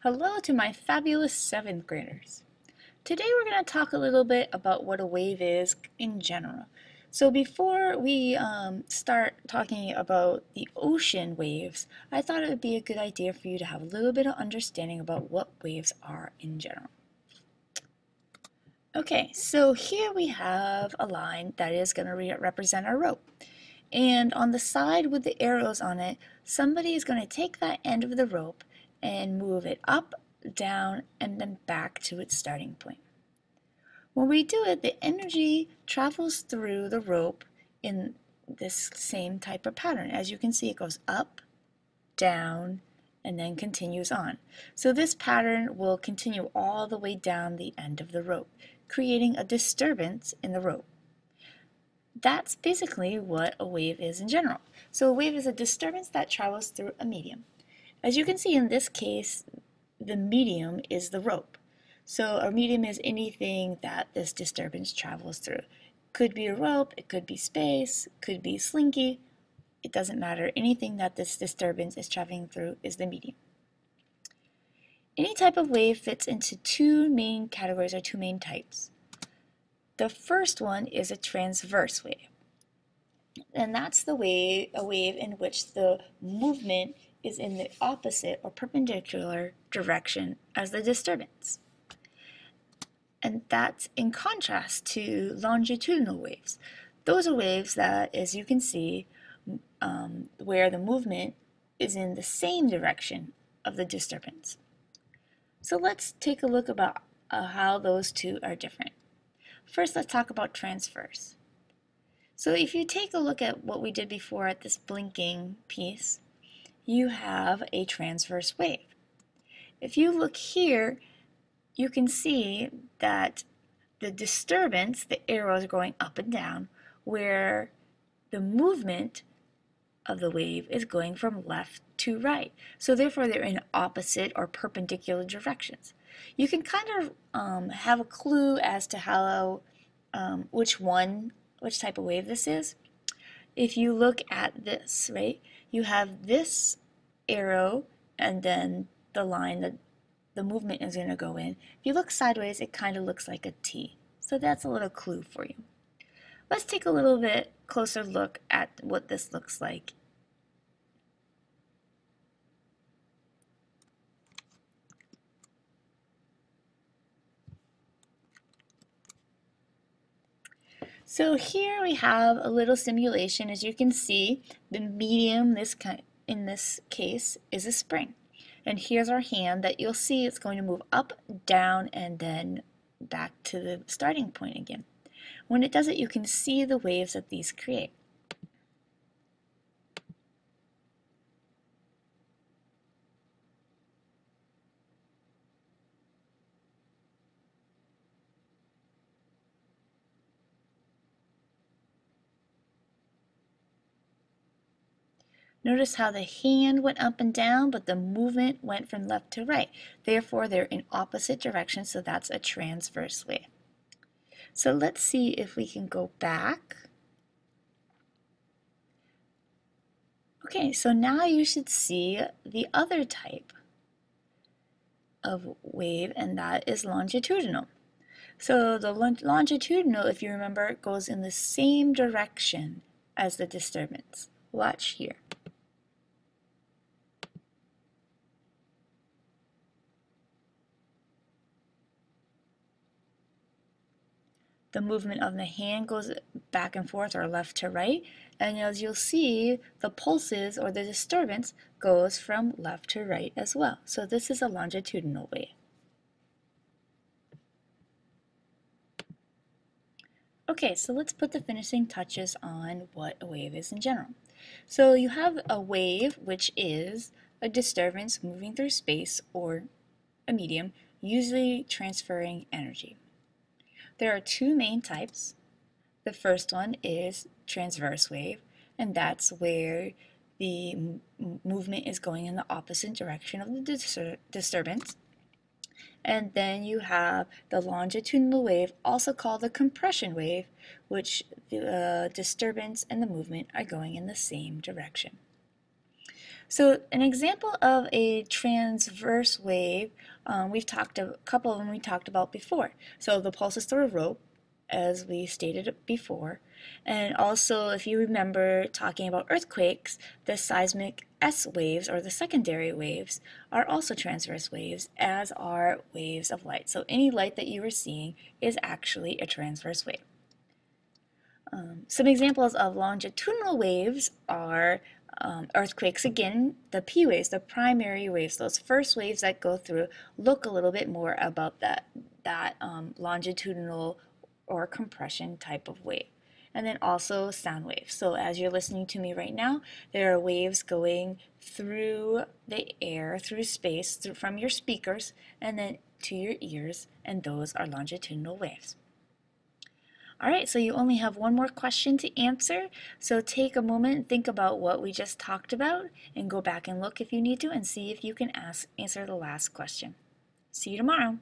Hello to my fabulous 7th graders. Today we're going to talk a little bit about what a wave is in general. So before we start talking about the ocean waves, I thought it would be a good idea for you to have a little bit of understanding about what waves are in general. Okay, so here we have a line that is going to represent our rope. And on the side with the arrows on it, somebody is going to take that end of the rope and move it up, down, and then back to its starting point. When we do it, the energy travels through the rope in this same type of pattern. As you can see, it goes up, down, and then continues on. So this pattern will continue all the way down the end of the rope, creating a disturbance in the rope. That's basically what a wave is in general. So a wave is a disturbance that travels through a medium. As you can see in this case, the medium is the rope. So a medium is anything that this disturbance travels through. Could be a rope, it could be space, could be slinky. It doesn't matter. Anything that this disturbance is traveling through is the medium. Any type of wave fits into two main categories or two main types. The first one is a transverse wave. And that's a wave in which the movement is in the opposite or perpendicular direction as the disturbance. And that's in contrast to longitudinal waves. Those are waves that, as you can see, where the movement is in the same direction of the disturbance. So let's take a look about how those two are different. First, let's talk about transverse. So if you take a look at what we did before at this blinking piece, you have a transverse wave. If you look here, you can see that the disturbance, the arrows are going up and down, where the movement of the wave is going from left to right. So therefore they're in opposite or perpendicular directions. You can kind of have a clue as to how, which type of wave this is. If you look at this, right, you have this arrow and then the line that the movement is going to go in. If you look sideways, it kind of looks like a T. So that's a little clue for you. Let's take a little bit closer look at what this looks like. So here we have a little simulation. As you can see, the medium in this case is a spring. And here's our hand that you'll see it's going to move up, down, and then back to the starting point again. When it does it, you can see the waves that these create. Notice how the hand went up and down, but the movement went from left to right. Therefore, they're in opposite directions, so that's a transverse wave. So let's see if we can go back. Okay, so now you should see the other type of wave, and that is longitudinal. So the longitudinal, if you remember, goes in the same direction as the disturbance. Watch here. The movement of the hand goes back and forth or left to right, and as you'll see, the pulses or the disturbance goes from left to right as well. So this is a longitudinal wave. Okay, so let's put the finishing touches on what a wave is in general. So you have a wave, which is a disturbance moving through space or a medium, usually transferring energy. There are two main types. The first one is transverse wave, and that's where the movement is going in the opposite direction of the disturbance. And then you have the longitudinal wave, also called the compression wave, which the disturbance and the movement are going in the same direction. So an example of a transverse wave, we've talked a couple of them we talked about before. So the pulses through a rope, as we stated before, and also if you remember talking about earthquakes, the seismic S waves or the secondary waves are also transverse waves, as are waves of light. So any light that you are seeing is actually a transverse wave. Some examples of longitudinal waves are earthquakes. Again, the P waves, the primary waves, those first waves that go through, look a little bit more about that longitudinal or compression type of wave. And then also sound waves. So as you're listening to me right now, there are waves going through the air, through space, from your speakers, and then to your ears, and those are longitudinal waves. All right, so you only have one more question to answer. So take a moment and think about what we just talked about and go back and look if you need to and see if you can answer the last question. See you tomorrow.